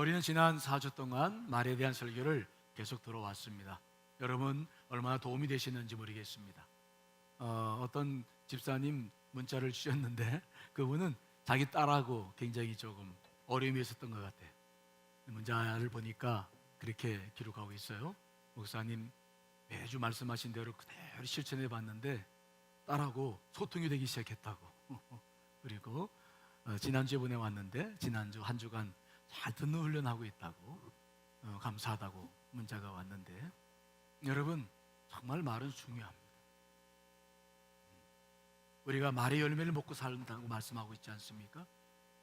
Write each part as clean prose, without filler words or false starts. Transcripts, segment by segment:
우리는 지난 4주 동안 말에 대한 설교를 계속 들어왔습니다. 여러분 얼마나 도움이 되시는지 모르겠습니다. 어떤 집사님 문자를 주셨는데 그분은 자기 딸하고 굉장히 조금 어려움이 있었던 것 같아요. 문자를 보니까 그렇게 기록하고 있어요. 목사님, 매주 말씀하신 대로 그대로 실천해 봤는데 딸하고 소통이 되기 시작했다고. 그리고 지난주에 보내왔는데 지난주 한 주간 잘 듣는 훈련하고 있다고, 감사하다고 문자가 왔는데, 여러분 정말 말은 중요합니다. 우리가 말의 열매를 먹고 산다고 말씀하고 있지 않습니까?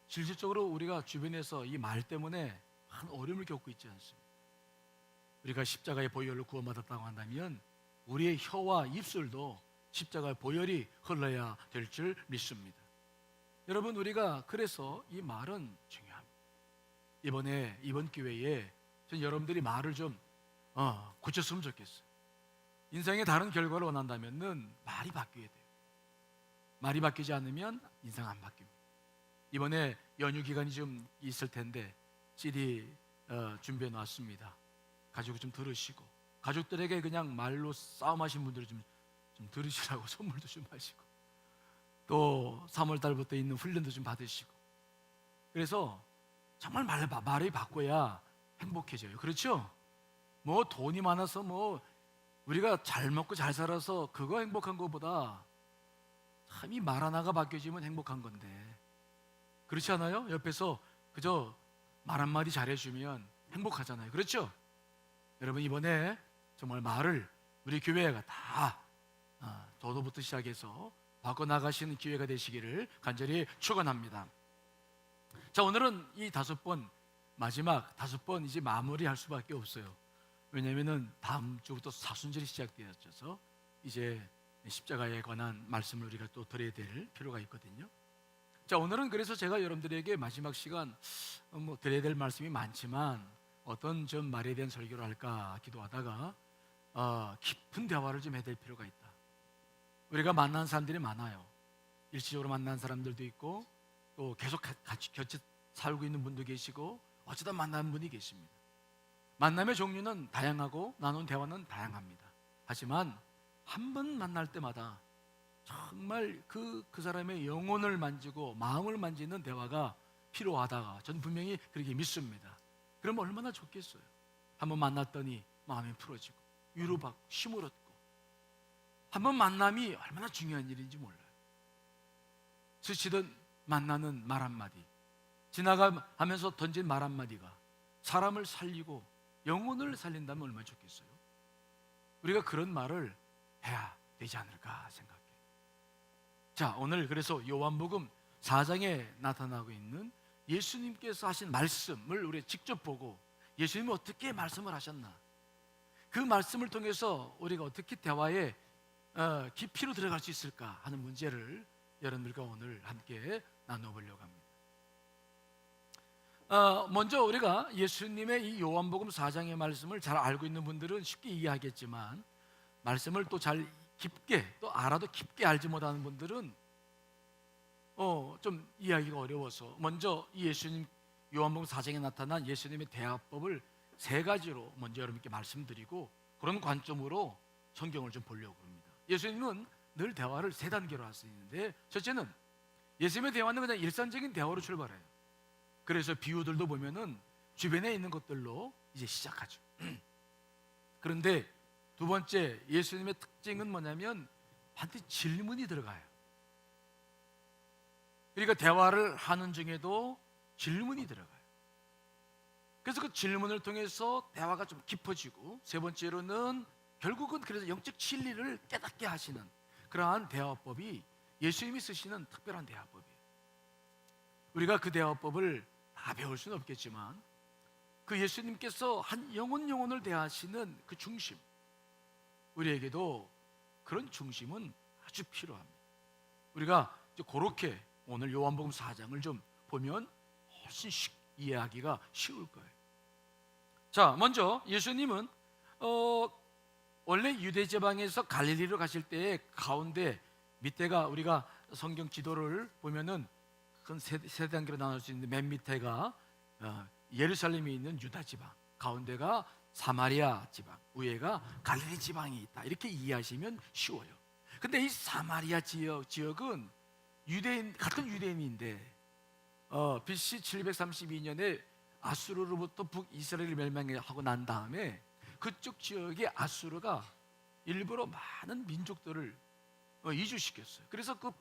실질적으로 우리가 주변에서 이 말 때문에 큰 어려움을 겪고 있지 않습니까? 우리가 십자가의 보혈로 구원받았다고 한다면 우리의 혀와 입술도 십자가의 보혈이 흘러야 될 줄 믿습니다. 여러분, 우리가 그래서 이 말은 중요합니다. 이번 기회에 전 여러분들이 말을 좀 고쳤으면 좋겠어요. 인생의 다른 결과를 원한다면 말이 바뀌어야 돼요. 말이 바뀌지 않으면 인생 안 바뀝니다. 이번에 연휴 기간이 좀 있을 텐데 CD 준비해 놨습니다. 가지고 좀 들으시고, 가족들에게 그냥 말로 싸움하신 분들은 좀 들으시라고 선물도 좀 하시고, 또 3월 달부터 있는 훈련도 좀 받으시고. 그래서 정말 말을 바꿔야 행복해져요. 그렇죠? 뭐 돈이 많아서 뭐 우리가 잘 먹고 잘 살아서 그거 행복한 것보다 참 이 말 하나가 바뀌어지면 행복한 건데, 그렇지 않아요? 옆에서 그저 말 한마디 잘해주면 행복하잖아요. 그렇죠? 여러분, 이번에 정말 말을 우리 교회가 다 저도부터 시작해서 바꿔나가시는 기회가 되시기를 간절히 축원합니다. 자, 오늘은 이 마지막 5번 이제 마무리할 수밖에 없어요. 왜냐하면 다음 주부터 사순절이 시작되어져서 이제 십자가에 관한 말씀을 우리가 또 드려야 될 필요가 있거든요. 자, 오늘은 그래서 제가 여러분들에게 마지막 시간 드려야 될 말씀이 많지만 어떤 좀 말에 대한 설교를 할까 기도하다가 깊은 대화를 좀 해야 될 필요가 있다. 우리가 만난 사람들이 많아요. 일시적으로 만난 사람들도 있고, 또 계속 같이 살고 있는 분도 계시고, 어쩌다 만난 분이 계십니다. 만남의 종류는 다양하고 나눈 대화는 다양합니다. 하지만 한 번 만날 때마다 정말 그 사람의 영혼을 만지고 마음을 만지는 대화가 필요하다가 저는 분명히 그렇게 믿습니다. 그러면 얼마나 좋겠어요. 한 번 만났더니 마음이 풀어지고 위로받고 힘을 얻고, 한 번 만남이 얼마나 중요한 일인지 몰라요. 스치듯 만나는 말 한마디, 지나가면서 던진 말 한마디가 사람을 살리고 영혼을 살린다면 얼마나 좋겠어요. 우리가 그런 말을 해야 되지 않을까 생각해요. 자, 오늘 그래서 요한복음 4장에 나타나고 있는 예수님께서 하신 말씀을 우리 직접 보고, 예수님이 어떻게 말씀을 하셨나, 그 말씀을 통해서 우리가 어떻게 대화에 깊이로 들어갈 수 있을까 하는 문제를 여러분들과 오늘 함께 나눠보려고 합니다. 먼저 우리가 예수님의 이 요한복음 4장의 말씀을 잘 알고 있는 분들은 쉽게 이해하겠지만, 말씀을 또 잘 깊게, 또 알아도 깊게 알지 못하는 분들은 좀 이해하기가 어려워서, 먼저 이 예수님 요한복음 4장에 나타난 예수님의 대화법을 3가지로 먼저 여러분께 말씀드리고, 그런 관점으로 성경을 좀 보려고 합니다. 예수님은 늘 대화를 3단계로 할 수 있는데, 첫째는 예수님의 대화는 그냥 일상적인 대화로 출발해요. 그래서 비유들도 보면은 주변에 있는 것들로 이제 시작하죠. 그런데 두 번째, 예수님의 특징은 뭐냐면 반드시 질문이 들어가요. 그러니까 대화를 하는 중에도 질문이 들어가요. 그래서 그 질문을 통해서 대화가 좀 깊어지고, 세 번째로는 결국은 그래서 영적 진리를 깨닫게 하시는 그러한 대화법이 예수님이 쓰시는 특별한 대화법이에요. 우리가 그 대화법을 다 배울 수는 없겠지만, 그 예수님께서 한 영혼을 대하시는 그 중심, 우리에게도 그런 중심은 아주 필요합니다. 우리가 이제 그렇게 오늘 요한복음 4장을 좀 보면 훨씬 이해하기가 쉬울 거예요. 자, 먼저 예수님은 원래 유대 지방에서 갈릴리로 가실 때 가운데 밑에가, 우리가 성경 지도를 보면은 큰 세 단계로 나눌 수 있는데, 맨 밑에가 예루살렘이 있는 유다 지방, 가운데가 사마리아 지방, 위에가 갈릴리 지방이 있다. 이렇게 이해하시면 쉬워요. 근데 이 사마리아 지역은 유대인, 같은 유대인인데 BC 732년에 아수르로부터 북이스라엘을 멸망하고 난 다음에 그쪽 지역에 아수르가 일부러 많은 민족들을 이주시켰어요. 그래서 그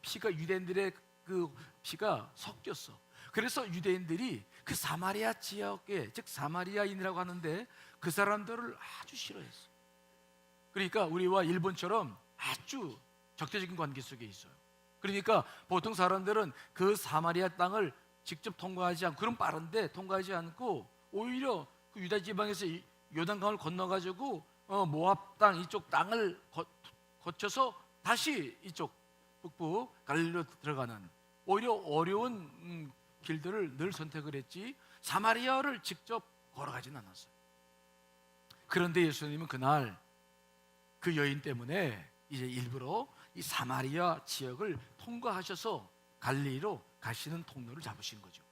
피가 유대인들의 그 피가 섞였어. 그래서 유대인들이 그 사마리아 지역에, 즉 사마리아인이라고 하는데 그 사람들을 아주 싫어했어. 그러니까 우리와 일본처럼 아주 적대적인 관계 속에 있어요. 그러니까 보통 사람들은 그 사마리아 땅을 직접 통과하지 않고, 그럼 빠른데 통과하지 않고 오히려 그 유다 지방에서 요단강을 건너가지고 모압 땅 이쪽 땅을 거쳐서 다시 이쪽 북부 갈릴리로 들어가는 오히려 어려운 길들을 늘 선택을 했지 사마리아를 직접 걸어가진 않았어요. 그런데 예수님은 그날 그 여인 때문에 이제 일부러 이 사마리아 지역을 통과하셔서 갈릴리로 가시는 통로를 잡으신 거죠.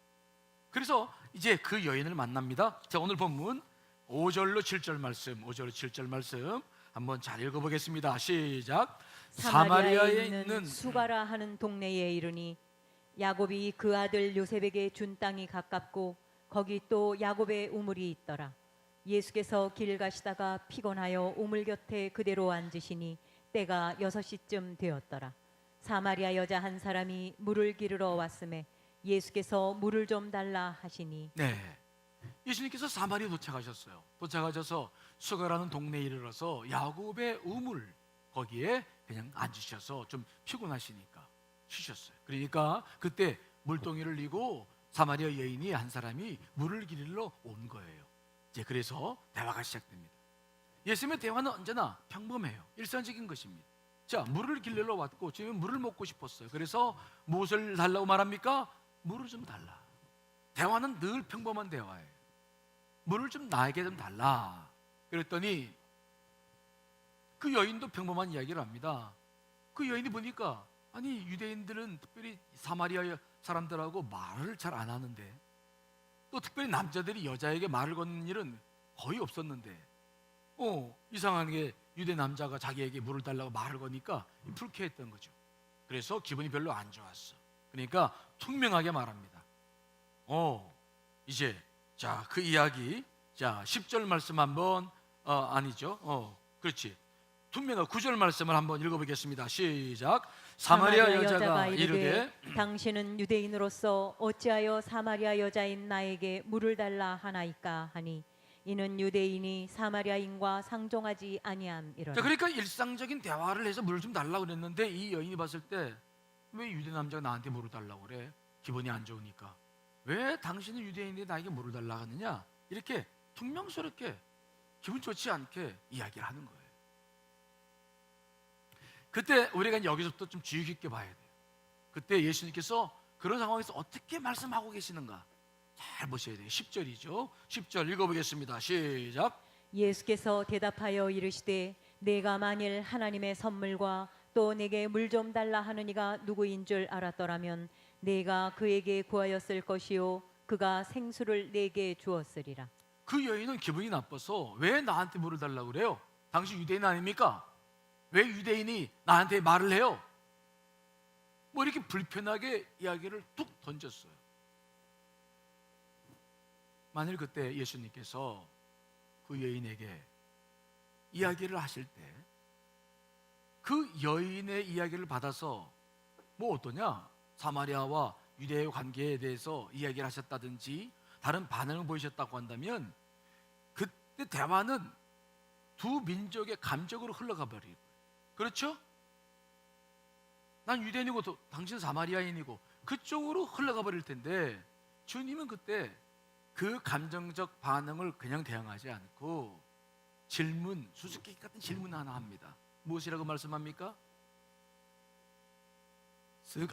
그래서 이제 그 여인을 만납니다. 자, 오늘 본문 5절로 7절 말씀, 5절로 7절 말씀 한번 잘 읽어보겠습니다. 시작. 사마리아에 있는 수가라 하는 동네에 이르니 야곱이 그 아들 요셉에게 준 땅이 가깝고 거기 또 야곱의 우물이 있더라. 예수께서 길 가시다가 피곤하여 우물 곁에 그대로 앉으시니 때가 6시쯤 되었더라. 사마리아 여자 한 사람이 물을 기르러 왔음에 예수께서 물을 좀 달라 하시니, 네, 예수님께서 사마리아 도착하셨어요. 도착하셔서 수가라는 동네에 이르러서 야곱의 우물 거기에 그냥 앉으셔서 좀 피곤하시니까 쉬셨어요. 그러니까 그때 물동이를 이고 사마리아 여인이 한 사람이 물을 기르러 온 거예요. 이제 그래서 대화가 시작됩니다. 예수님의 대화는 언제나 평범해요. 일상적인 것입니다. 자, 물을 길러 왔고 지금 물을 먹고 싶었어요. 그래서 무엇을 달라고 말합니까? 물을 좀 달라. 대화는 늘 평범한 대화예요. 물을 좀 나에게 좀 달라. 그랬더니 그 여인도 평범한 이야기를 합니다. 그 여인이 보니까 아니 유대인들은 특별히 사마리아 사람들하고 말을 잘 안 하는데 또 특별히 남자들이 여자에게 말을 거는 일은 거의 없었는데 이상한 게 유대 남자가 자기에게 물을 달라고 말을 거니까 불쾌했던 거죠. 그래서 기분이 별로 안 좋았어. 그러니까 투명하게 말합니다. 이제 자, 그 이야기, 자 10절 말씀 한번 아니죠. 그렇지. 투명한 9절 말씀을 한번 읽어보겠습니다. 시작. 사마리아 여자가 이르되 당신은 유대인으로서 어찌하여 사마리아 여자인 나에게 물을 달라 하나이까 하니 이는 유대인이 사마리아인과 상종하지 아니함이로라. 자, 그러니까 일상적인 대화를 해서 물을 좀 달라고 그랬는데 이 여인이 봤을 때 왜 유대 남자가 나한테 물을 달라고 그래? 기분이 안 좋으니까. 왜 당신은 유대인이 나에게 물을 달라고 하느냐? 이렇게 퉁명스럽게 기분 좋지 않게 이야기를 하는 거예요. 그때 우리가 여기서부터 좀 주의 깊게 봐야 돼요. 그때 예수님께서 그런 상황에서 어떻게 말씀하고 계시는가 잘 보셔야 돼요. 10절이죠. 10절 읽어보겠습니다. 시작. 예수께서 대답하여 이르시되 내가 만일 하나님의 선물과 또 내게 물 좀 달라 하는 이가 누구인 줄 알았더라면 내가 그에게 구하였을 것이요 그가 생수를 내게 주었으리라. 그 여인은 기분이 나빠서 왜 나한테 물을 달라고 그래요? 당신 유대인 아닙니까? 왜 유대인이 나한테 말을 해요? 뭐 이렇게 불편하게 이야기를 툭 던졌어요. 만일 그때 예수님께서 그 여인에게 이야기를 하실 때 그 여인의 이야기를 받아서 뭐 어떠냐? 사마리아와 유대의 관계에 대해서 이야기를 하셨다든지 다른 반응을 보이셨다고 한다면 그때 대화는 두 민족의 감정으로 흘러가 버리고, 그렇죠? 난 유대인이고 당신 사마리아인이고 그쪽으로 흘러가 버릴 텐데 주님은 그때 그 감정적 반응을 그냥 대응하지 않고 질문, 수수께끼 같은 질문 하나 합니다. 무엇이라고 말씀합니까?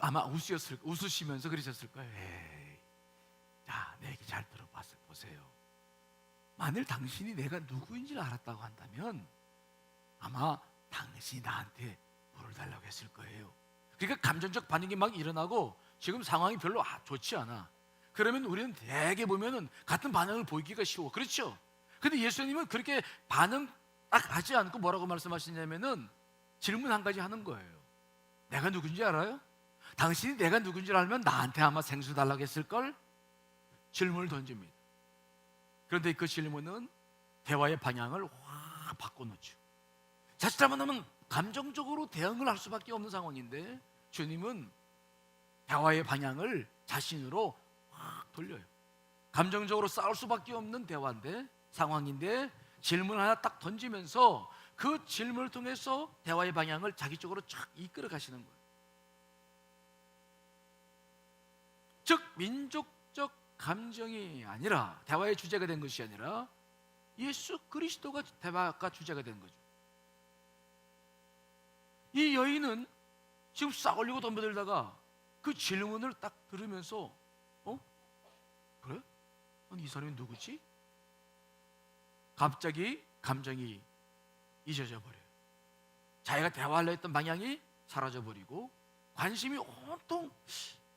아마 웃으시면서 그러셨을 거예요. 에이, 자, 내 얘기 잘 들어보세요. 만일 당신이 내가 누구인지 알았다고 한다면 아마 당신이 나한테 물을 달라고 했을 거예요. 그러니까 감정적 반응이 막 일어나고 지금 상황이 별로 좋지 않아. 그러면 우리는 대개 보면은 같은 반응을 보이기가 쉬워. 그렇죠? 근데 예수님은 그렇게 반응 딱 하지 않고 뭐라고 말씀하시냐면은 질문 한 가지 하는 거예요. 내가 누군지 알아요? 당신이 내가 누군지 알면 나한테 아마 생수 달라고 했을걸? 질문을 던집니다. 그런데 그 질문은 대화의 방향을 확 바꿔놓죠. 자칫 잘못하면 감정적으로 대응을 할 수밖에 없는 상황인데 주님은 대화의 방향을 자신으로 확 돌려요. 감정적으로 싸울 수밖에 없는 대화인데, 상황인데 질문 하나 딱 던지면서 그 질문을 통해서 대화의 방향을 자기 쪽으로 쫙 이끌어 가시는 거예요. 즉 민족적 감정이 아니라, 대화의 주제가 된 것이 아니라 예수 그리스도가 대화가 주제가 된 거죠. 이 여인은 지금 싸우려고 덤벼들다가 그 질문을 딱 들으면서 그래? 아니 이 사람이 누구지? 갑자기 감정이 잊어져 버려요. 자기가 대화하려 했던 방향이 사라져 버리고 관심이 온통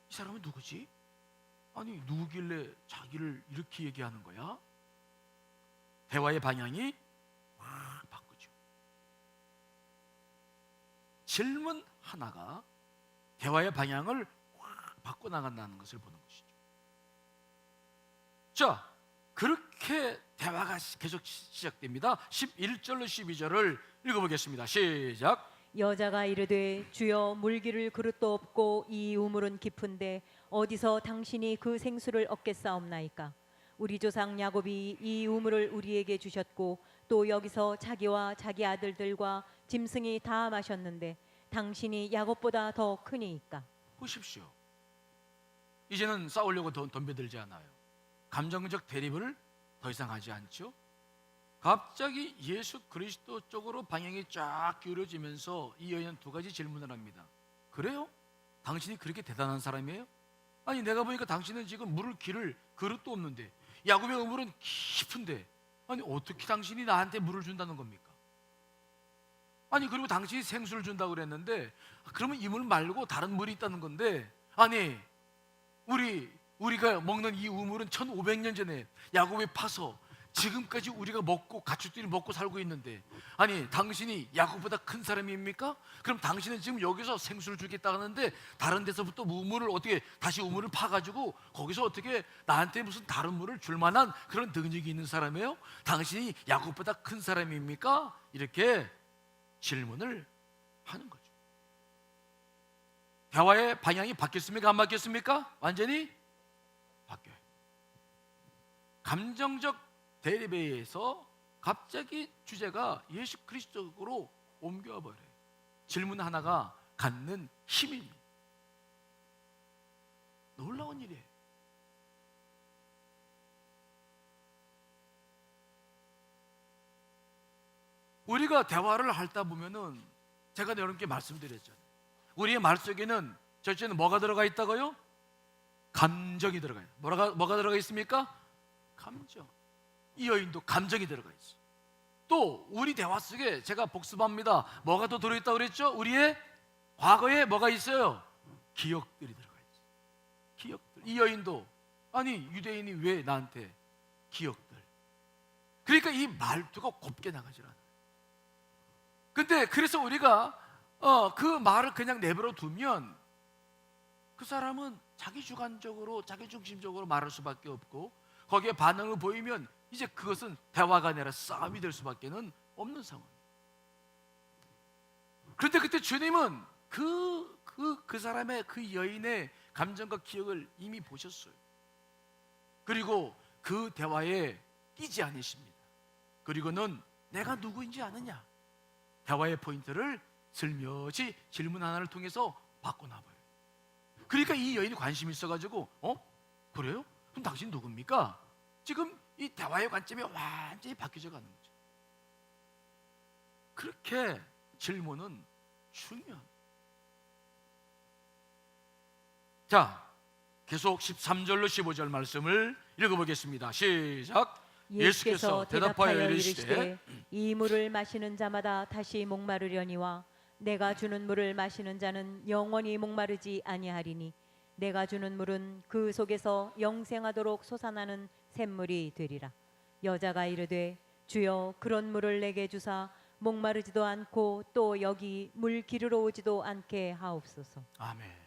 이 사람은 누구지? 아니 누구길래 자기를 이렇게 얘기하는 거야? 대화의 방향이 확 바꾸죠. 질문 하나가 대화의 방향을 확 바꿔나간다는 것을 보는 것이죠. 자, 그렇게 대화가 계속 시작됩니다. 11절로 12절을 읽어보겠습니다. 시작. 여자가 이르되 주여 물기를 그릇도 없고 이 우물은 깊은데 어디서 당신이 그 생수를 얻겠사옵나이까? 우리 조상 야곱이 이 우물을 우리에게 주셨고 또 여기서 자기와 자기 아들들과 짐승이 다 마셨는데 당신이 야곱보다 더 크니이까? 보십시오. 이제는 싸우려고 덤벼들지 않아요. 감정적 대립을 더 이상 하지 않죠. 갑자기 예수 그리스도 쪽으로 방향이 쫙 기울어지면서 이 여인은 두 가지 질문을 합니다. 그래요? 당신이 그렇게 대단한 사람이에요? 아니 내가 보니까 당신은 지금 물을 기를 그릇도 없는데 야곱의 우물은 깊은데 아니 어떻게 당신이 나한테 물을 준다는 겁니까? 아니 그리고 당신이 생수를 준다고 그랬는데 그러면 이 물 말고 다른 물이 있다는 건데 아니 우리가 먹는 이 우물은 1500년 전에 야곱이 파서 지금까지 우리가 먹고 가축들이 먹고 살고 있는데 아니 당신이 야곱보다 큰 사람입니까? 그럼 당신은 지금 여기서 생수를 주겠다 하는데 다른 데서부터 우물을 어떻게 다시 우물을 파가지고 거기서 어떻게 나한테 무슨 다른 물을 줄 만한 그런 능력이 있는 사람이에요? 당신이 야곱보다 큰 사람입니까? 이렇게 질문을 하는 거죠. 대화의 방향이 바뀌었습니까? 안 바뀌었습니까? 완전히 바뀌어요. 감정적 대립에 의해서 갑자기 주제가 예수 그리스도로 옮겨와 버려요. 질문 하나가 갖는 힘이 놀라운 일이에요. 우리가 대화를 하다 보면은 제가 여러분께 말씀드렸잖아요. 우리의 말 속에는 절제는 뭐가 들어가 있다고요? 감정이 들어가요. 뭐가 들어가 있습니까? 감정. 이 여인도 감정이 들어가 있어요. 또 우리 대화 속에 제가 복습합니다. 뭐가 더 들어있다고 그랬죠? 우리의 과거에 뭐가 있어요? 기억들이 들어가 있어요. 기억들. 이 여인도 아니 유대인이 왜 나한테 기억들. 그러니까 이 말투가 곱게 나가질 않아요. 근데 그래서 우리가 그 말을 그냥 내버려 두면 그 사람은 자기 주관적으로 자기 중심적으로 말할 수밖에 없고 거기에 반응을 보이면 이제 그것은 대화가 아니라 싸움이 될 수밖에는 없는 상황. 그런데 그때 주님은 그 사람의 그 여인의 감정과 기억을 이미 보셨어요. 그리고 그 대화에 끼지 않으십니다. 그리고는 내가 누구인지 아느냐? 대화의 포인트를 슬며시 질문 하나를 통해서 바꿔놔버려요. 그러니까 이 여인이 관심이 있어가지고 그래요? 그럼 당신 누굽니까? 지금 이 대화의 관점이 완전히 바뀌어져 가는 거죠. 그렇게 질문은 중요합니다. 자, 계속 13절로 15절 말씀을 읽어보겠습니다. 시작. 예수께서 대답하여 이르시되 이 물을 마시는 자마다 다시 목마르려니와 내가 주는 물을 마시는 자는 영원히 목마르지 아니하리니 내가 주는 물은 그 속에서 영생하도록 솟아나는 샘물이 되리라. 여자가 이르되 주여 그런 물을 내게 주사 목마르지도 않고 또 여기 물 기르러 오지도 않게 하옵소서. 아멘.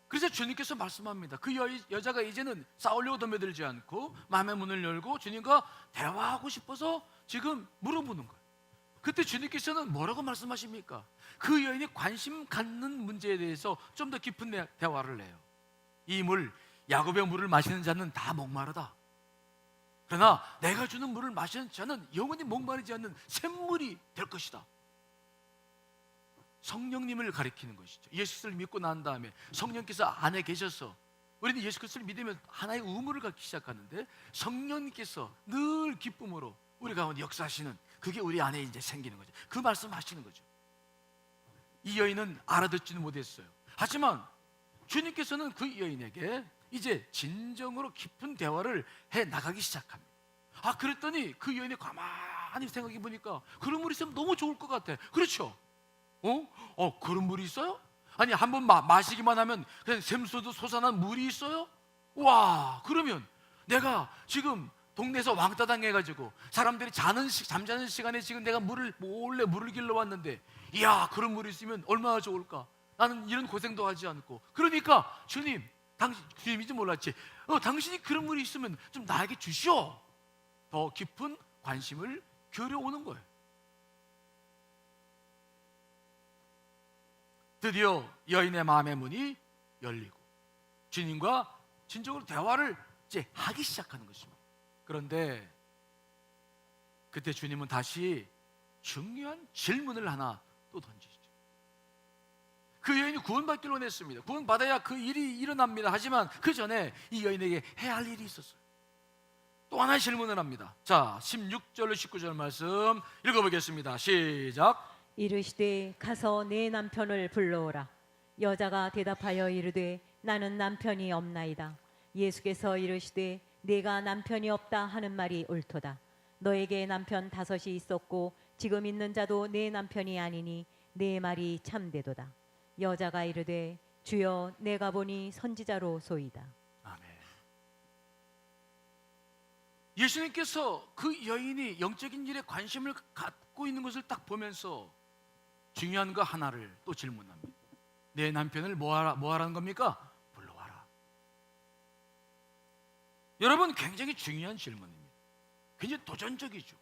그래서 주님께서 말씀합니다. 그 여자가 이제는 싸우려고 덤벼들지 않고 마음의 문을 열고 주님과 대화하고 싶어서 지금 물어보는 거예요. 그때 주님께서는 뭐라고 말씀하십니까? 그 여인이 관심 갖는 문제에 대해서 좀 더 깊은 대화를 해요. 이 물, 야곱의 물을 마시는 자는 다 목마르다. 그러나 내가 주는 물을 마시는 자는 영원히 목마르지 않는 샘물이 될 것이다. 성령님을 가리키는 것이죠. 예수를 믿고 난 다음에 성령께서 안에 계셔서 우리는 예수 그리스도를 믿으면 하나의 의무를 갖기 시작하는데 성령님께서 늘 기쁨으로 우리 가운데 역사하시는 그게 우리 안에 이제 생기는 거죠. 그 말씀하시는 거죠. 이 여인은 알아듣지는 못했어요. 하지만 주님께서는 그 여인에게 이제 진정으로 깊은 대화를 해 나가기 시작합니다. 그랬더니 그 여인이 가만히 생각해 보니까 그런 물이 있으면 너무 좋을 것 같아. 그렇죠? 그런 물이 있어요? 아니 한번 마시기만 하면 그냥 샘솟아 솟아난 물이 있어요? 와, 그러면 내가 지금 동네에서 왕따 당해가지고 사람들이 잠자는 시간에 지금 내가 몰래 물을 길러 왔는데, 이야, 그런 물이 있으면 얼마나 좋을까? 나는 이런 고생도 하지 않고. 그러니까 주님인지 몰랐지. 당신이 그런 물이 있으면 좀 나에게 주시오. 더 깊은 관심을 교려오는 거예요. 드디어 여인의 마음의 문이 열리고 주님과 진정으로 대화를 이제 하기 시작하는 것입니다. 그런데 그때 주님은 다시 중요한 질문을 하나 또 던지시죠. 그 여인이 구원받기로 원했습니다. 구원받아야 그 일이 일어납니다. 하지만 그 전에 이 여인에게 해야 할 일이 있었어요. 또 하나의 질문을 합니다. 자, 16절로 19절 말씀 읽어보겠습니다. 시작. 이르시되 가서 내 남편을 불러오라. 여자가 대답하여 이르되 나는 남편이 없나이다. 예수께서 이르시되 네가 남편이 없다 하는 말이 옳도다. 너에게 남편 5이 있었고 지금 있는 자도 네 남편이 아니니 네 말이 참되도다. 여자가 이르되 주여 내가 보니 선지자로 소이다. 아멘. 예수님께서 그 여인이 영적인 일에 관심을 갖고 있는 것을 딱 보면서 중요한 거 하나를 또 질문합니다. 내 남편을 뭐 하라는 겁니까? 불러와라. 여러분, 굉장히 중요한 질문입니다. 굉장히 도전적이죠.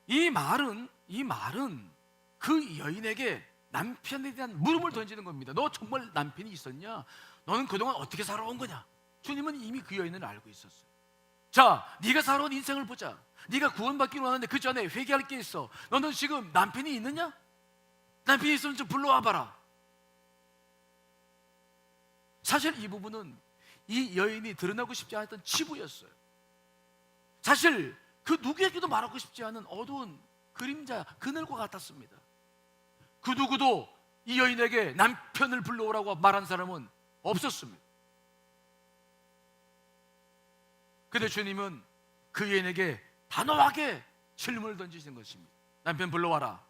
이 말은 그 여인에게 남편에 대한 물음을 던지는 겁니다. 너 정말 남편이 있었냐? 너는 그동안 어떻게 살아온 거냐? 주님은 이미 그 여인을 알고 있었어요. 자, 네가 살아온 인생을 보자. 네가 구원받기로 하는데 그 전에 회개할 게 있어. 너는 지금 남편이 있느냐? 남편이 있으면 좀 불러와 봐라. 사실 이 부분은 이 여인이 드러나고 싶지 않았던 치부였어요. 사실 그 누구에게도 말하고 싶지 않은 어두운 그림자, 그늘과 같았습니다. 그 누구도 이 여인에게 남편을 불러오라고 말한 사람은 없었습니다. 근데 주님은 그 여인에게 단호하게 질문을 던지신 것입니다. 남편 불러와라.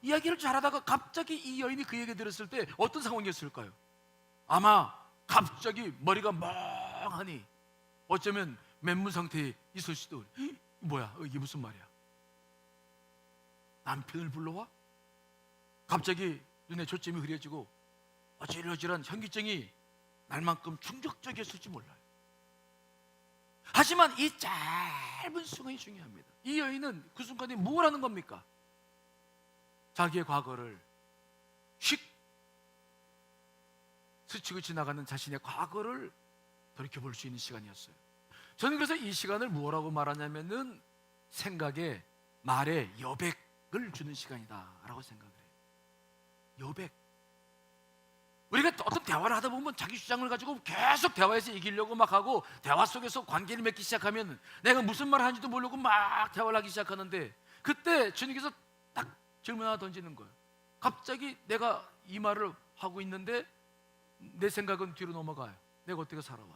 이야기를 잘하다가 갑자기 이 여인이 그 얘기 들었을 때 어떤 상황이었을까요? 아마 갑자기 머리가 멍하니 어쩌면 멘문 상태에 있을 수도. 뭐야, 이게 무슨 말이야? 남편을 불러와? 갑자기 눈에 초점이 흐려지고 어질어질한 현기증이 날 만큼 충격적이었을지 몰라요. 하지만 이 짧은 순간이 중요합니다. 이 여인은 그 순간에 뭘 하는 겁니까? 자기의 과거를 휙 스치고 지나가는 자신의 과거를 돌이켜볼 수 있는 시간이었어요. 저는 그래서 이 시간을 뭐라고 말하냐면은 생각에 말에 여백을 주는 시간이다라고 생각을 해요. 여백. 우리가 어떤 대화를 하다 보면 자기 주장을 가지고 계속 대화에서 이기려고 막 하고 대화 속에서 관계를 맺기 시작하면 내가 무슨 말을 하는지도 모르고 막 대화를 하기 시작하는데 그때 주님께서 딱 질문 하나 던지는 거예요. 갑자기 내가 이 말을 하고 있는데 내 생각은 뒤로 넘어가요. 내가 어떻게 살아왔?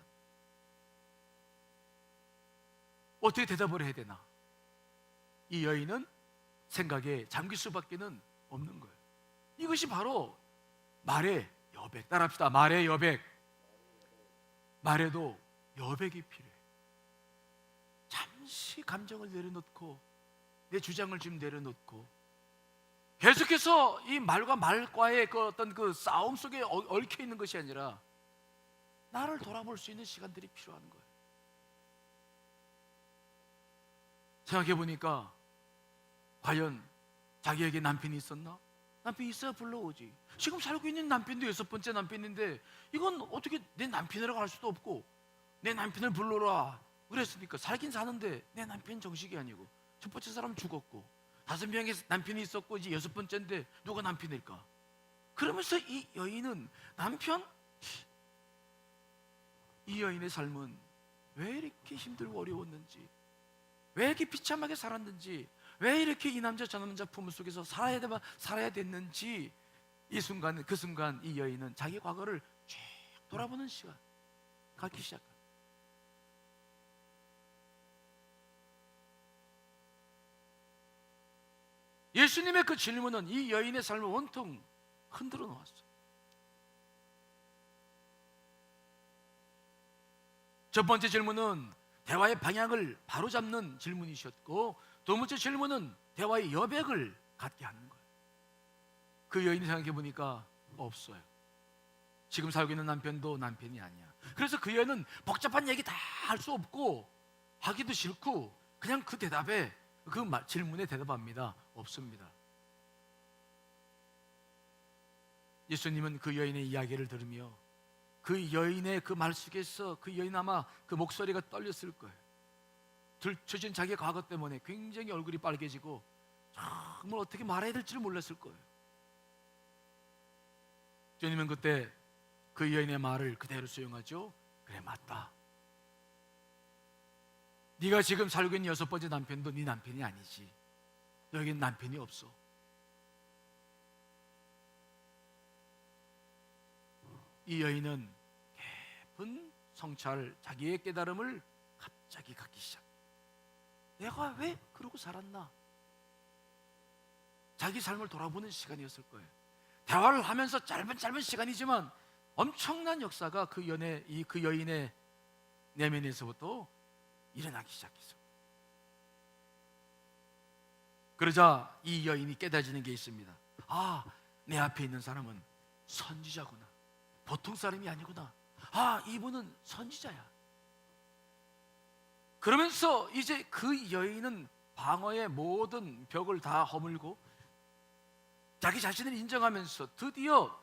어떻게 대답을 해야 되나? 이 여인은 생각에 잠길 수밖에는 없는 거예요. 이것이 바로 말의 여백. 따라합시다. 말의 여백. 말에도 여백이 필요해. 잠시 감정을 내려놓고 내 주장을 좀 내려놓고 계속해서 이 말과 말과의 그 어떤 그 싸움 속에 얽혀 있는 것이 아니라 나를 돌아볼 수 있는 시간들이 필요한 거예요. 생각해 보니까 과연 자기에게 남편이 있었나? 남편이 있어야 불러오지. 지금 살고 있는 남편도 6번째 남편인데 이건 어떻게 내 남편이라고 할 수도 없고 내 남편을 불러라 그랬으니까 살긴 사는데 내 남편 정식이 아니고 첫 번째 사람 죽었고 5명의 남편이 있었고 이제 6번째인데 누가 남편일까? 그러면서 이 여인은 남편? 이 여인의 삶은 왜 이렇게 힘들고 어려웠는지, 왜 이렇게 비참하게 살았는지, 왜 이렇게 이 남자 저 남자 품을 속에서 살아야 됐는지 이 순간 그 순간 이 여인은 자기 과거를 쭉 돌아보는 시간 갖기 시작합니다. 예수님의 그 질문은 이 여인의 삶을 온통 흔들어 놓았어요. 첫 번째 질문은 대화의 방향을 바로잡는 질문이셨고, 두 번째 질문은 대화의 여백을 갖게 하는 거예요. 그 여인이 생각해 보니까 없어요. 지금 살고 있는 남편도 남편이 아니야. 그래서 그 여인은 복잡한 얘기 다 할 수 없고 하기도 싫고 그냥 그 대답에 그 질문에 대답합니다. 없습니다. 예수님은 그 여인의 이야기를 들으며 그 여인의 그 말 속에서 그 여인 아마 그 목소리가 떨렸을 거예요. 들춰진 자기의 과거 때문에 굉장히 얼굴이 빨개지고 정말 어떻게 말해야 될지를 몰랐을 거예요. 주님은 그때 그 여인의 말을 그대로 수용하죠. 그래, 맞다. 네가 지금 살고 있는 6번째 남편도 네 남편이 아니지. 여긴 남편이 없어. 이 여인은 깊은 성찰, 자기의 깨달음을 갑자기 갖기 시작. 내가 왜 그러고 살았나? 자기 삶을 돌아보는 시간이었을 거예요. 대화를 하면서 짧은 시간이지만 엄청난 역사가 그 여인의 내면에서부터 일어나기 시작했어요. 그러자 이 여인이 깨달아지는 게 있습니다. 아, 내 앞에 있는 사람은 선지자구나. 보통 사람이 아니구나. 아, 이분은 선지자야. 그러면서 이제 그 여인은 방어의 모든 벽을 다 허물고 자기 자신을 인정하면서 드디어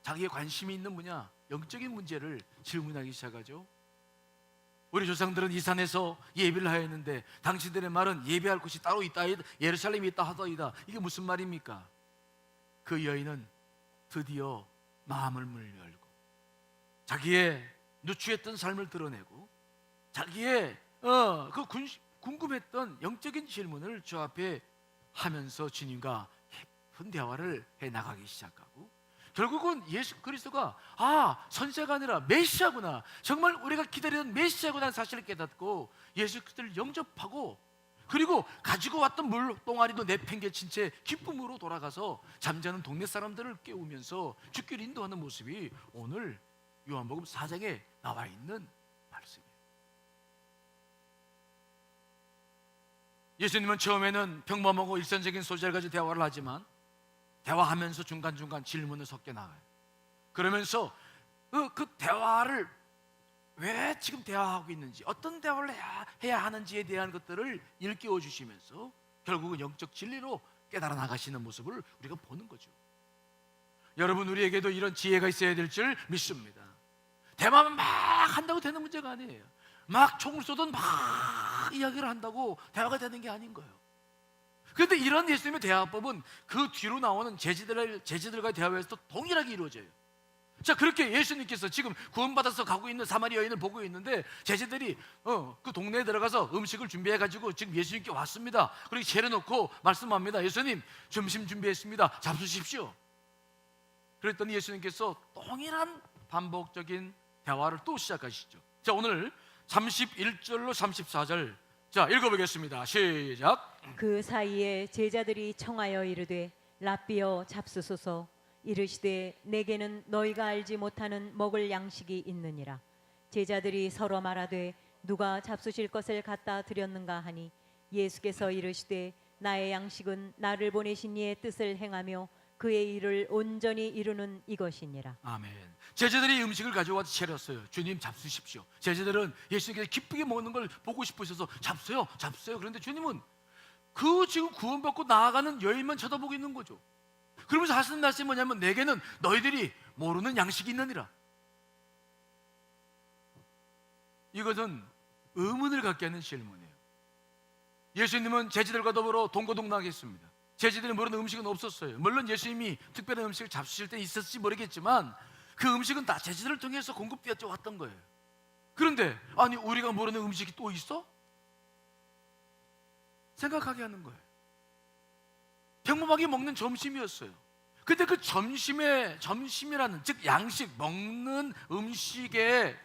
자기의 관심이 있는 분야, 영적인 문제를 질문하기 시작하죠. 우리 조상들은 이 산에서 예배를 하였는데 당신들의 말은 예배할 곳이 따로 있다, 예루살렘이 있다 하더이다. 이게 무슨 말입니까? 그 여인은 드디어 마음을 열고 자기의 누추했던 삶을 드러내고 자기의 그 궁금했던 영적인 질문을 저 앞에 하면서 주님과 깊은 대화를 해나가기 시작하고 결국은 예수 그리스도가 선지자가 아니라 메시아구나, 정말 우리가 기다리던 메시아구나 사실을 깨닫고 예수 그리스도를 영접하고 그리고 가지고 왔던 물동아리도 내팽개친 채 기쁨으로 돌아가서 잠자는 동네 사람들을 깨우면서 죽기를 인도하는 모습이 오늘 요한복음 4장에 나와 있는 말씀이에요. 예수님은 처음에는 평범하고 일상적인 소재를 가지고 대화를 하지만 대화하면서 중간중간 질문을 섞여 나가요. 그러면서 그 대화를 왜 지금 대화하고 있는지, 어떤 대화를 해야 하는지에 대한 것들을 일깨워 주시면서 결국은 영적 진리로 깨달아 나가시는 모습을 우리가 보는 거죠. 여러분, 우리에게도 이런 지혜가 있어야 될 줄 믿습니다. 대화만 막 한다고 되는 문제가 아니에요. 막 총을 쏘든 막 이야기를 한다고 대화가 되는 게 아닌 거예요. 그런데 이런 예수님의 대화법은 그 뒤로 나오는 제자들과의 대화에서도 동일하게 이루어져요. 자, 그렇게 예수님께서 지금 구원받아서 가고 있는 사마리아 여인을 보고 있는데 제자들이 그 동네에 들어가서 음식을 준비해가지고 지금 예수님께 왔습니다. 그렇게 차려놓고 말씀합니다. 예수님, 점심 준비했습니다. 잡수십시오. 그랬더니 예수님께서 동일한 반복적인 대화를 또 시작하시죠. 자, 오늘 31절로 34절 자, 읽어보겠습니다. 시작. 그 사이에 제자들이 청하여 이르되 라삐어 잡수소서. 이르시되 내게는 너희가 알지 못하는 먹을 양식이 있느니라. 제자들이 서로 말하되 누가 잡수실 것을 갖다 드렸는가 하니 예수께서 이르시되 나의 양식은 나를 보내신 이의 뜻을 행하며 그의 일을 온전히 이루는 이것이니라. 아멘. 제자들이 음식을 가져와서 차렸어요. 주님 잡수십시오. 제자들은 예수님께서 기쁘게 먹는 걸 보고 싶으셔서 잡수요, 잡수요. 그런데 주님은 그 지금 구원받고 나아가는 여인만 쳐다보고 있는 거죠. 그러면서 하시는 말씀이 뭐냐면 내게는 너희들이 모르는 양식이 있느니라. 이것은 의문을 갖게 하는 질문이에요. 예수님은 제자들과 더불어 동고동락했습니다. 제자들이 모르는 음식은 없었어요. 물론 예수님이 특별한 음식을 잡수실 때 있었을지 모르겠지만 그 음식은 다 제자들을 통해서 공급되어 왔던 거예요. 그런데 아니 우리가 모르는 음식이 또 있어? 생각하게 하는 거예요. 평범하게 먹는 점심이었어요. 근데 그 점심이라는 즉 양식, 먹는 음식의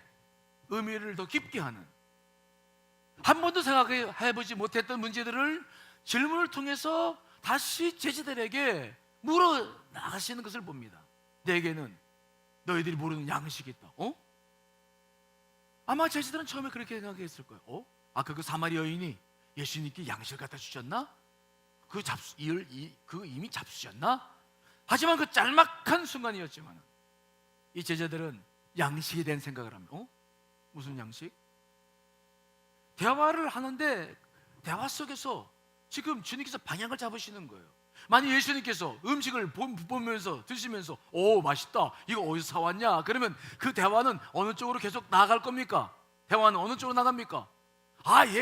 의미를 더 깊게 하는, 한 번도 생각해보지 못했던 문제들을 질문을 통해서 다시 제자들에게 물어 나가시는 것을 봅니다. 내게는 너희들이 모르는 양식이 있다. 아마 제자들은 처음에 그렇게 생각했을 거예요. 그 사마리 여인이 예수님께 양식을 갖다 주셨나? 이미 잡수셨나? 하지만 그 짤막한 순간이었지만 이 제자들은 양식에 대한 생각을 합니다. 무슨 양식? 대화를 하는데 대화 속에서 지금 주님께서 방향을 잡으시는 거예요. 만약 예수님께서 음식을 보면서 드시면서 맛있다, 이거 어디서 사왔냐? 그러면 그 대화는 어느 쪽으로 계속 나아갈 겁니까? 대화는 어느 쪽으로 나갑니까?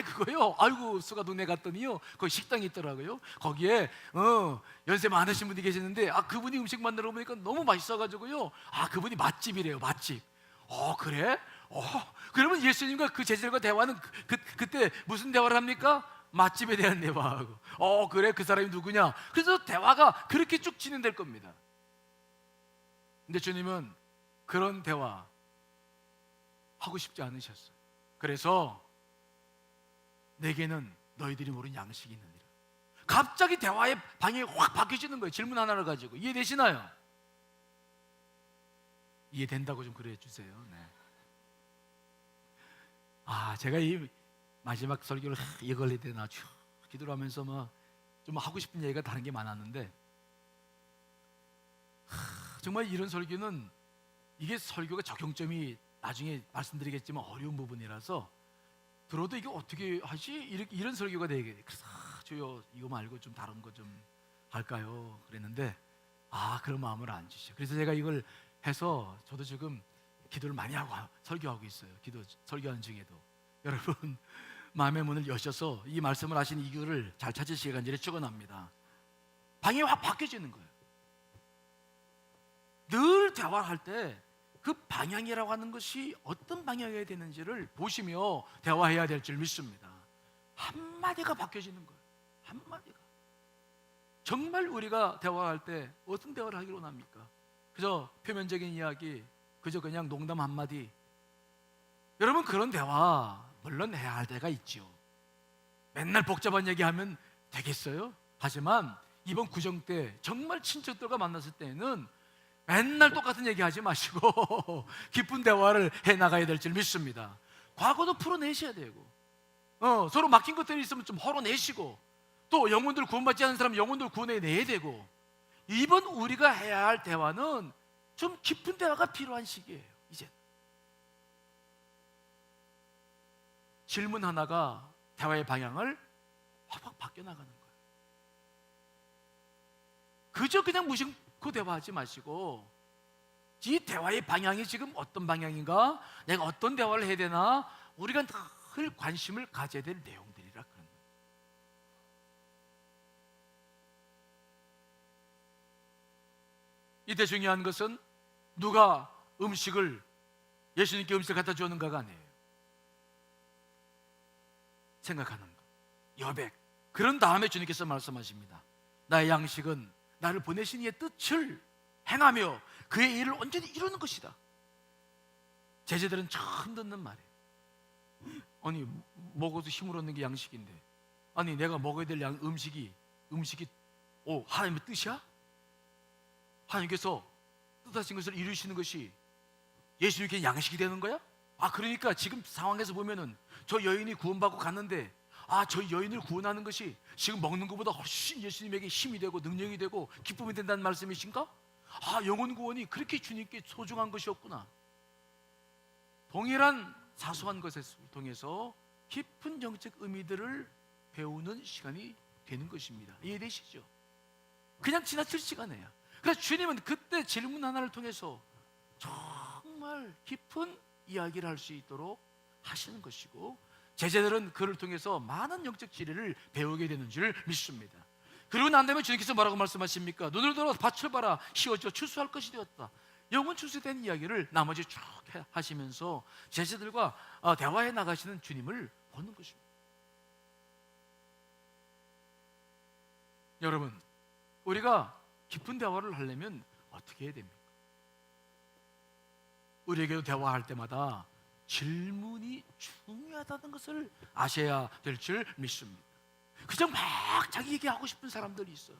그거요? 아이고 수가 동네 갔더니요 거기 식당이 있더라고요. 거기에 연세 많으신 분이 계시는데 그분이 음식 만들어 보니까 너무 맛있어가지고요 그분이 맛집이래요. 맛집. 그래? 그러면 예수님과 그 제자들과 대화는 그때 무슨 대화를 합니까? 맛집에 대한 대화하고 그래? 그 사람이 누구냐? 그래서 대화가 그렇게 쭉 진행될 겁니다. 근데 주님은 그런 대화 하고 싶지 않으셨어요. 그래서 내게는 너희들이 모르는 양식이 있느니라. 갑자기 대화의 방향이 확 바뀌어지는 거예요. 질문 하나를 가지고. 이해되시나요? 이해된다고 좀 그래 주세요. 네. 제가 이 마지막 설교를 이걸 해야 되나 기도를 하면서 좀 하고 싶은 얘기가 다른 게 많았는데 정말 이런 설교는 이게 설교가 적용점이 나중에 말씀드리겠지만 어려운 부분이라서 들어도 이게 어떻게 하지? 이런 설교가 되게. 그래서 주여 이거 말고 좀 다른 거 좀 할까요? 그랬는데 그런 마음을 안 주셔. 그래서 제가 이걸 해서 저도 지금 기도를 많이 하고 설교하고 있어요. 설교하는 중에도 여러분 마음의 문을 여셔서 이 말씀을 하신 이유를 잘 찾으시기 간절히 축원합니다. 방향이 확 바뀌어지는 거예요. 늘 대화할 때 그 방향이라고 하는 것이 어떤 방향이어야 되는지를 보시며 대화해야 될 줄 믿습니다. 한마디가 바뀌어지는 거예요. 한마디가. 정말 우리가 대화할 때 어떤 대화를 하기로 원합니까? 그저 표면적인 이야기, 그저 그냥 농담 한마디. 여러분 그런 대화 물론 해야 할 때가 있죠. 맨날 복잡한 얘기하면 되겠어요? 하지만 이번 구정 때 정말 친척들과 만났을 때는 맨날 똑같은 얘기하지 마시고 깊은 대화를 해나가야 될 줄 믿습니다. 과거도 풀어내셔야 되고 서로 막힌 것들이 있으면 좀 헐어내시고 또 영혼들 구원받지 않은 사람 영혼들 구원해내야 되고 이번 우리가 해야 할 대화는 좀 깊은 대화가 필요한 시기예요. 이제 질문 하나가 대화의 방향을 확 바뀌어 나가는 거예요. 그저 그냥 무심코 대화하지 마시고 이 대화의 방향이 지금 어떤 방향인가? 내가 어떤 대화를 해야 되나? 우리가 늘 관심을 가져야 될 내용들이라 그런 거예요. 이때 중요한 것은 누가 예수님께 음식을 갖다 주었는가가 아니에요. 생각하는 것, 여백. 그런 다음에 주님께서 말씀하십니다. 나의 양식은 나를 보내신 이의 뜻을 행하며 그의 일을 온전히 이루는 것이다. 제자들은 처음 듣는 말이에요. 아니 먹어도 힘을 얻는 게 양식인데 아니 내가 먹어야 될 음식이 하나님의 뜻이야? 하나님께서 뜻하신 것을 이루시는 것이 예수님께 양식이 되는 거야? 그러니까 지금 상황에서 보면은 저 여인이 구원받고 갔는데 저 여인을 구원하는 것이 지금 먹는 것보다 훨씬 예수님에게 힘이 되고 능력이 되고 기쁨이 된다는 말씀이신가? 영혼 구원이 그렇게 주님께 소중한 것이었구나. 동일한 사소한 것을 통해서 깊은 영적 의미들을 배우는 시간이 되는 것입니다. 이해되시죠? 그냥 지나칠 시간이에요. 그래서 주님은 그때 질문 하나를 통해서 정말 깊은 이야기를 할 수 있도록 하시는 것이고, 제자들은 그를 통해서 많은 영적 지혜를 배우게 되는 줄 믿습니다. 그리고 난 다음에 주님께서 뭐라고 말씀하십니까? 눈을 들어 밭을 봐라, 씌워져 추수할 것이 되었다. 영원 추수된 이야기를 나머지 쭉 하시면서 제자들과 대화해 나가시는 주님을 보는 것입니다. 여러분, 우리가 깊은 대화를 하려면 어떻게 해야 됩니까? 우리에게도 대화할 때마다 질문이 중요하다는 것을 아셔야 될 줄 믿습니다. 그냥 막 자기 얘기하고 싶은 사람들이 있어요.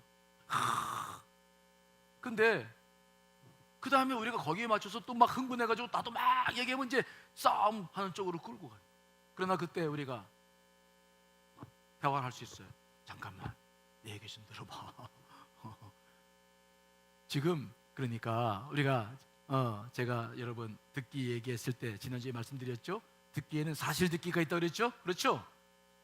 근데 그 다음에 우리가 거기에 맞춰서 또 막 흥분해가지고 나도 막 얘기하면 이제 싸움하는 쪽으로 끌고 가요. 그러나 그때 우리가 대화를 할 수 있어요. 잠깐만, 내 얘기 좀 들어봐. 지금 그러니까 우리가 제가 여러분 듣기 얘기했을 때 지난주에 말씀드렸죠. 듣기에는 사실 듣기가 있다고 그랬죠. 그렇죠?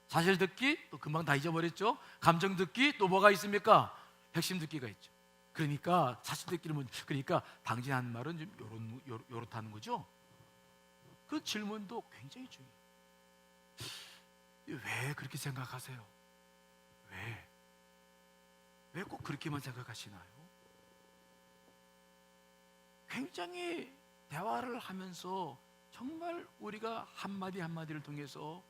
사실 듣기, 또 금방 다 잊어버렸죠. 감정 듣기, 또 뭐가 있습니까? 핵심 듣기가 있죠. 그러니까 사실 듣기를 그러니까 당신 하는 말은 좀 요렇다는 거죠. 그 질문도 굉장히 중요해요. 왜 그렇게 생각하세요? 왜 꼭 그렇게만 생각하시나요? 굉장히 대화를 하면서 정말 우리가 한마디 한마디를 통해서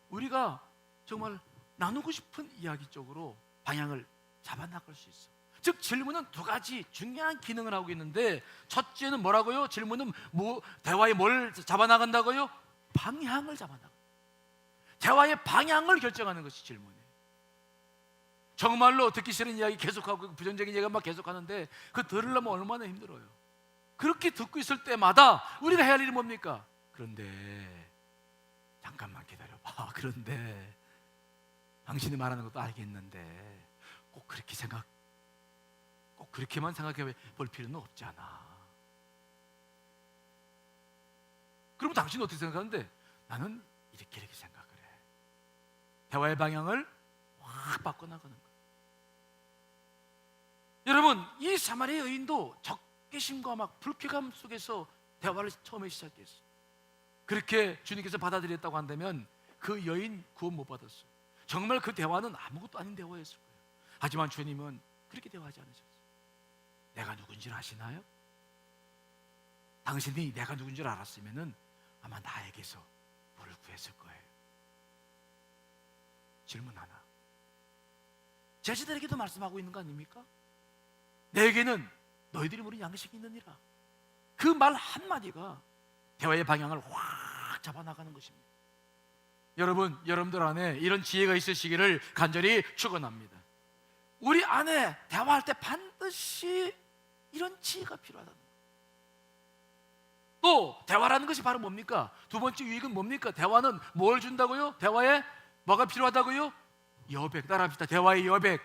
우리가 정말 나누고 싶은 이야기 쪽으로 방향을 잡아나갈 수 있어. 즉 질문은 두 가지 중요한 기능을 하고 있는데, 첫째는 뭐라고요? 질문은 대화에 뭘 잡아나간다고요? 방향을 잡아나가. 대화의 방향을 결정하는 것이 질문이에요. 정말로 듣기 싫은 이야기 계속하고 부정적인 얘기만 막 계속하는데 그 들으려면 얼마나 힘들어요. 그렇게 듣고 있을 때마다 우리가 해야 할 일이 뭡니까? 그런데 잠깐만 기다려봐. 그런데 당신이 말하는 것도 알겠는데 꼭 그렇게만 생각해 볼 필요는 없잖아. 그럼 당신은 어떻게 생각하는데? 나는 이렇게 생각을 해. 대화의 방향을 확 바꿔나가는 거예요. 여러분, 이 사마리아 여인도 적개심과 막 불쾌감 속에서 대화를 처음에 시작했어요. 그렇게 주님께서 받아들였다고 한다면 그 여인 구원 못 받았어요. 정말 그 대화는 아무것도 아닌 대화였을 거예요. 하지만 주님은 그렇게 대화하지 않으셨어요. 내가 누군지 아시나요? 당신이 내가 누군지 알았으면 아마 나에게서 물을 구했을 거예요. 질문 하나. 제자들에게도 말씀하고 있는 거 아닙니까? 내게는 너희들이 물은 양식이 있느니라. 그 말 한마디가 대화의 방향을 확 잡아나가는 것입니다. 여러분들 안에 이런 지혜가 있으시기를 간절히 축원합니다. 우리 안에 대화할 때 반드시 이런 지혜가 필요하다는 거예요. 또 대화라는 것이 바로 뭡니까? 두 번째 유익은 뭡니까? 대화는 뭘 준다고요? 대화에 뭐가 필요하다고요? 여백. 따라합시다. 대화의 여백.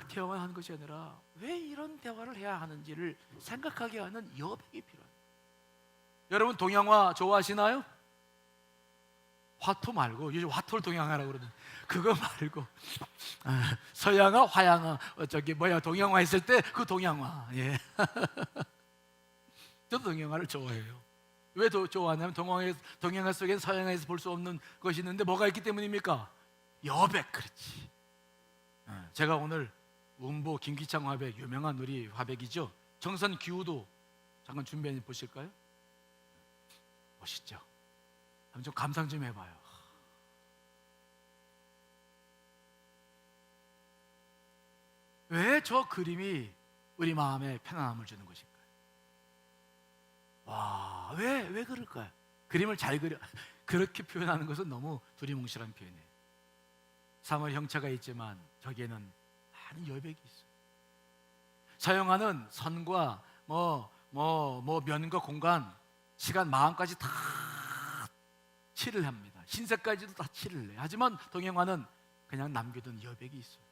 대화만 하는 것이 아니라 왜 이런 대화를 해야 하는지를 생각하게 하는 여백이 필요합니다. 여러분 동양화 좋아하시나요? 화토 말고, 요즘 화토를 동양화라고 그러는 그거 말고 서양화, 화양화, 동양화 했을 때 그 동양화. 예. 저도 동양화를 좋아해요. 왜 좋아하냐면 동양화 속엔 서양화에서 볼 수 없는 것이 있는데 뭐가 있기 때문입니까? 여백. 그렇지. 제가 오늘 운보 김기창 화백, 유명한 우리 화백이죠. 정선 기후도 잠깐 준비해 보실까요? 멋있죠? 한번 좀 감상 좀 해봐요. 왜 저 그림이 우리 마음에 편안함을 주는 것일까요? 와, 왜 그럴까요? 그림을 잘 그렇게 표현하는 것은 너무 두리뭉실한 표현이에요. 3월 형차가 있지만 저기에는 많은 여백이 있어요. 사용하는 선과 면과 공간, 시간, 마음까지 다 칠을 합니다. 신세까지도 다 칠을 해요. 하지만 동행화는 그냥 남겨둔 여백이 있어요.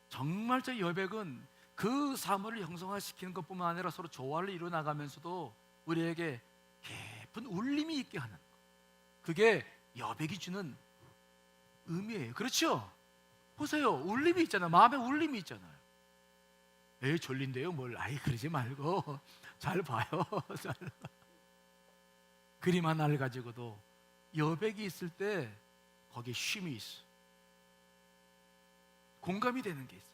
정말 저 여백은 그 사물을 형성화시키는 것뿐만 아니라 서로 조화를 이루어 나가면서도 우리에게 깊은 울림이 있게 하는 것, 그게 여백이 주는 의미예요. 그렇죠? 보세요, 울림이 있잖아요. 마음에 울림이 있잖아요. 에이, 졸린데요? 뭘? 아이, 그러지 말고 잘 봐요. 그림 하나를 가지고도 여백이 있을 때 거기에 쉼이 있어, 공감이 되는 게 있어요.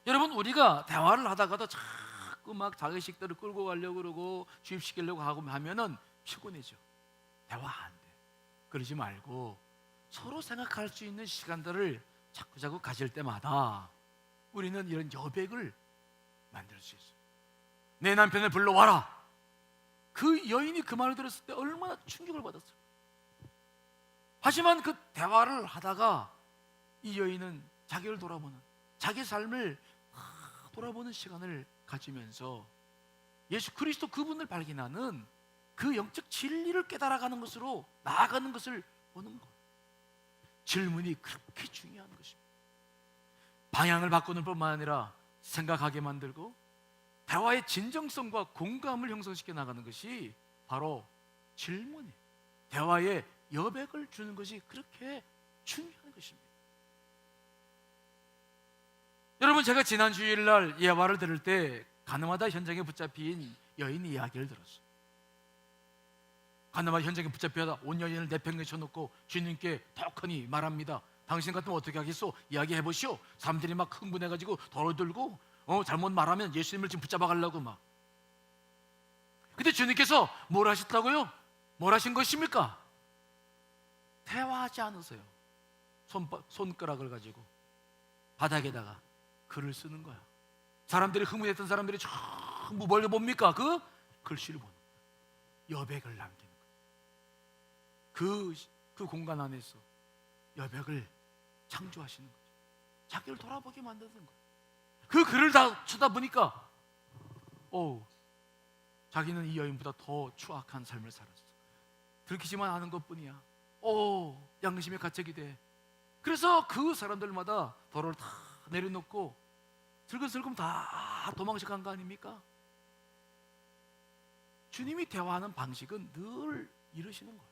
여러분, 우리가 대화를 하다가도 자꾸 막 자기식들을 끌고 가려고 그러고 주입시키려고 하고 하면은 피곤해져. 대화 안 돼. 그러지 말고 서로 생각할 수 있는 시간들을 자꾸자꾸 가질 때마다 우리는 이런 여백을 만들 수 있어요. 내 남편을 불러와라. 그 여인이 그 말을 들었을 때 얼마나 충격을 받았어요. 하지만 그 대화를 하다가 이 여인은 자기를 돌아보는, 자기 삶을 돌아보는 시간을 가지면서 예수 그리스도 그분을 발견하는 그 영적 진리를 깨달아가는 것으로 나아가는 것을 보는 것. 질문이 그렇게 중요한 것입니다. 방향을 바꾸는 뿐만 아니라 생각하게 만들고 대화의 진정성과 공감을 형성시켜 나가는 것이 바로 질문이에요. 대화의 여백을 주는 것이 그렇게 중요한 것입니다. 여러분, 제가 지난 주일날 예화를 들을 때 가늠하다 현장에 붙잡힌 여인 이야기를 들었어요. 가늠하다 현장에 붙잡혀다 온 여인을 내팽개쳐놓고 주님께 덕하니 말합니다. 당신 같으면 어떻게 하겠소? 이야기해보시오. 사람들이 막 흥분해가지고 덜어 들고 잘못 말하면 예수님을 지금 붙잡아 가려고 막. 근데 주님께서 뭘 하셨다고요? 뭘 하신 것입니까? 대화하지 않으세요. 손가락을 가지고 바닥에다가 글을 쓰는 거야. 사람들이 흥분했던 사람들이 전부 뭘 봅니까? 그 글씨를 보는 거야. 여백을 남기는 거야. 그 공간 안에서 여백을 창조하시는 거죠. 자기를 돌아보게 만드는 거야. 그 글을 다 쳐다보니까 자기는 이 여인보다 더 추악한 삶을 살았어. 들키지만 않은 것뿐이야. 양심의 가책이 돼. 그래서 그 사람들마다 도로를 다 내려놓고 슬금슬금 다 도망쳐 간 거 아닙니까? 주님이 대화하는 방식은 늘 이러시는 거예요.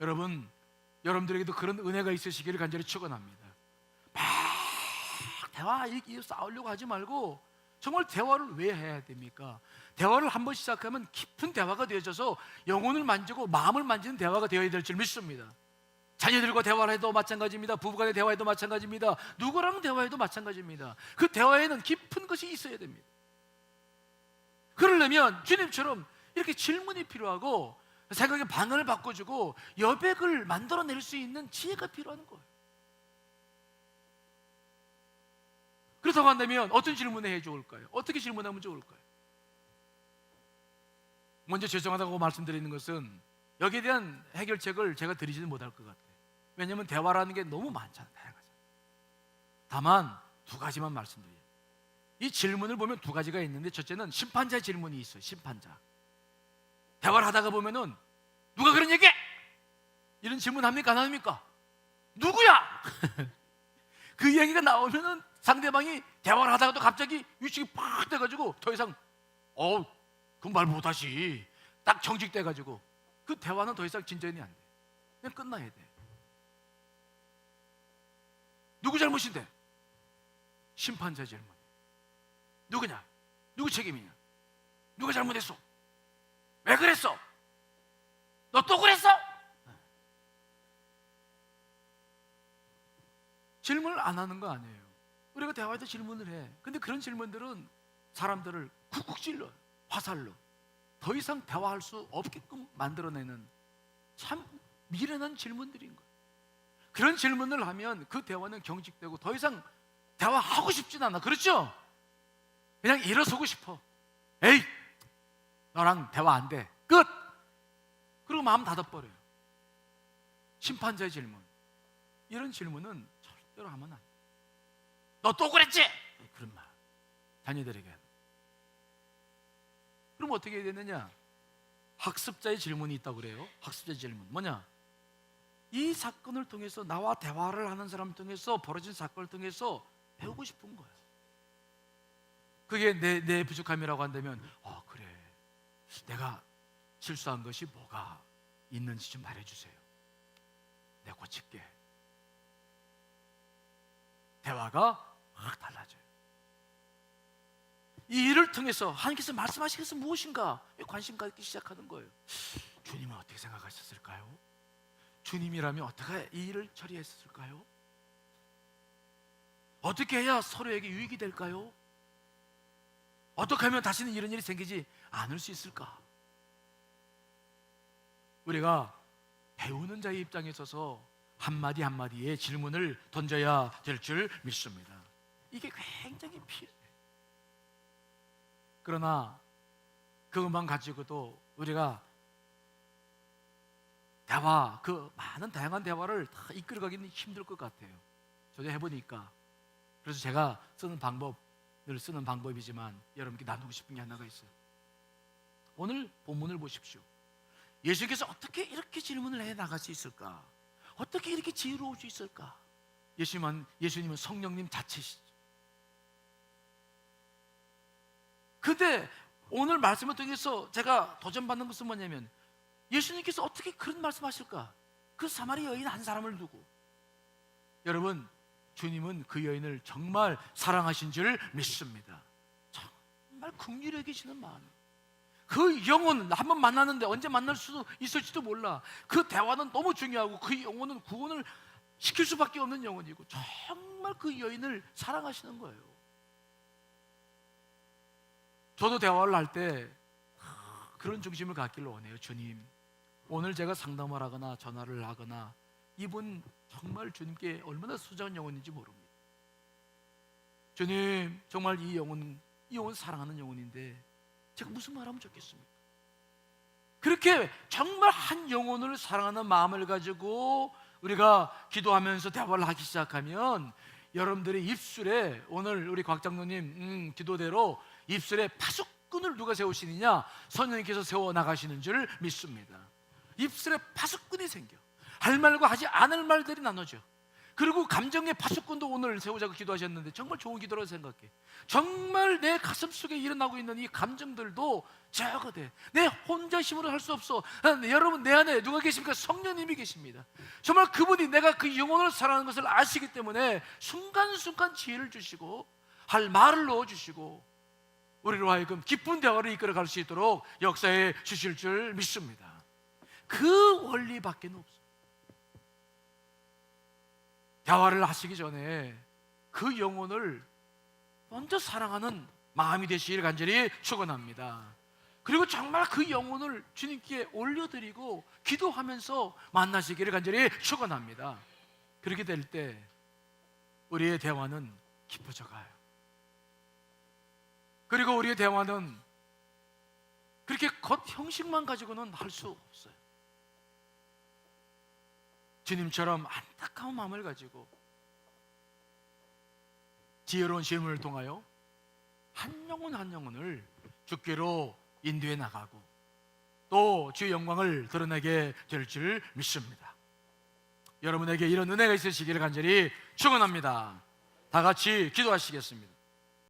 여러분, 여러분들에게도 그런 은혜가 있으시기를 간절히 축원합니다. 막 대화 싸우려고 하지 말고 정말 대화를 왜 해야 됩니까? 대화를 한번 시작하면 깊은 대화가 되어져서 영혼을 만지고 마음을 만지는 대화가 되어야 될 줄 믿습니다. 자녀들과 대화를 해도 마찬가지입니다. 부부간의 대화에도 마찬가지입니다. 누구랑 대화해도 마찬가지입니다. 그 대화에는 깊은 것이 있어야 됩니다. 그러려면 주님처럼 이렇게 질문이 필요하고 생각의 방향을 바꿔주고 여백을 만들어낼 수 있는 지혜가 필요한 거예요. 그렇다고 한다면 어떤 질문을 해 좋을까요? 어떻게 질문하면 좋을까요? 먼저 죄송하다고 말씀드리는 것은 여기에 대한 해결책을 제가 드리지는 못할 것 같아요. 왜냐하면 대화라는 게 너무 많잖아요. 다양하잖아요. 다만 두 가지만 말씀드려요. 이 질문을 보면 두 가지가 있는데, 첫째는 심판자의 질문이 있어요. 심판자. 대화를 하다가 보면은 누가 그런 얘기해? 이런 질문 합니까? 안 합니까? 누구야? 그 이야기가 나오면은 상대방이 대화를 하다가도 갑자기 위축이 팍 돼가지고 더 이상 그 말 못하시, 딱 정직돼가지고 그 대화는 더 이상 진전이 안 돼. 그냥 끝나야 돼. 누구 잘못인데? 심판자 질문. 누구냐? 누구 책임이냐? 누가 잘못했어? 왜 그랬어? 너 또 그랬어? 질문을 안 하는 거 아니에요. 우리가 대화에도 질문을 해. 근데 그런 질문들은 사람들을 쿡쿡 찔러, 화살로 더 이상 대화할 수 없게끔 만들어내는 참 미련한 질문들인 거예요. 그런 질문을 하면 그 대화는 경직되고 더 이상 대화하고 싶진 않아. 그렇죠? 그냥 일어서고 싶어. 에이, 너랑 대화 안 돼. 끝! 그리고 마음 닫아버려요. 심판자의 질문, 이런 질문은 절대로 하면 안 돼. 너 또 그랬지? 그런 말 자녀들에게. 그럼 어떻게 해야 되느냐? 학습자의 질문이 있다고 그래요. 학습자의 질문 뭐냐? 이 사건을 통해서 나와 대화를 하는 사람을 통해서 벌어진 사건을 통해서 배우고 싶은 거예요. 그게 내 부족함이라고 한다면 그래, 내가 실수한 것이 뭐가 있는지 좀 말해주세요. 내가 고칠게. 대화가 확 달라져요. 이 일을 통해서 하나님께서 말씀하신 것은 무엇인가 관심 갖기 시작하는 거예요. 주님은 어떻게 생각하셨을까요? 주님이라면 어떻게 이 일을 처리했을까요? 어떻게 해야 서로에게 유익이 될까요? 어떻게 하면 다시는 이런 일이 생기지 않을 수 있을까? 우리가 배우는 자의 입장에 서서 한마디 한마디의 질문을 던져야 될 줄 믿습니다. 이게 굉장히 필요해요. 그러나 그것만 가지고도 우리가 대화, 그 많은 다양한 대화를 다 이끌어가기는 힘들 것 같아요. 저도 해보니까. 그래서 제가 쓰는 방법이지만 여러분께 나누고 싶은 게 하나가 있어요. 오늘 본문을 보십시오. 예수께서 어떻게 이렇게 질문을 해 나갈 수 있을까? 어떻게 이렇게 지혜로울 수 있을까? 예수님은 성령님 자체시죠. 근데 오늘 말씀을 통해서 제가 도전받는 것은 뭐냐면, 예수님께서 어떻게 그런 말씀하실까? 그 사마리 여인 한 사람을 두고. 여러분, 주님은 그 여인을 정말 사랑하신 줄 믿습니다. 정말 긍휼히 여기시는 마음. 그 영혼 한번 만났는데 언제 만날 수도 있을지도 몰라. 그 대화는 너무 중요하고 그 영혼은 구원을 시킬 수밖에 없는 영혼이고, 정말 그 여인을 사랑하시는 거예요. 저도 대화를 할 때 그런 중심을 갖기를 원해요. 주님, 오늘 제가 상담을 하거나 전화를 하거나, 이분 정말 주님께 얼마나 소중한 영혼인지 모릅니다. 주님, 정말 이 영혼 사랑하는 영혼인데 제가 무슨 말하면 좋겠습니까? 그렇게 정말 한 영혼을 사랑하는 마음을 가지고 우리가 기도하면서 대화를 하기 시작하면, 여러분들의 입술에, 오늘 우리 곽 장로님 기도대로 입술에 파수꾼을 누가 세우시느냐? 성령님께서 세워나가시는 줄 믿습니다. 입술에 파수꾼이 생겨. 할 말과 하지 않을 말들이 나눠져. 그리고 감정의 파수꾼도 오늘 세우자고 기도하셨는데 정말 좋은 기도라고 생각해. 정말 내 가슴 속에 일어나고 있는 이 감정들도 제어가 돼. 내 혼자 힘으로 할 수 없어. 여러분, 내 안에 누가 계십니까? 성령님이 계십니다. 정말 그분이 내가 그 영혼을 사랑하는 것을 아시기 때문에 순간순간 지혜를 주시고 할 말을 넣어주시고 우리로 하여금 기쁜 대화를 이끌어갈 수 있도록 역사해 주실 줄 믿습니다. 그 원리밖에 없어요. 대화를 하시기 전에 그 영혼을 먼저 사랑하는 마음이 되시길 간절히 축원합니다. 그리고 정말 그 영혼을 주님께 올려드리고 기도하면서 만나시기를 간절히 축원합니다. 그렇게 될 때 우리의 대화는 깊어져 가요. 그리고 우리의 대화는 그렇게 겉 형식만 가지고는 할 수 없어요. 주님처럼 안타까운 마음을 가지고 지혜로운 질문을 통하여 한 영혼 한 영혼을 주께로 인도해 나가고 또 주의 영광을 드러내게 될 줄 믿습니다. 여러분에게 이런 은혜가 있으시기를 간절히 축원합니다. 다 같이 기도하시겠습니다.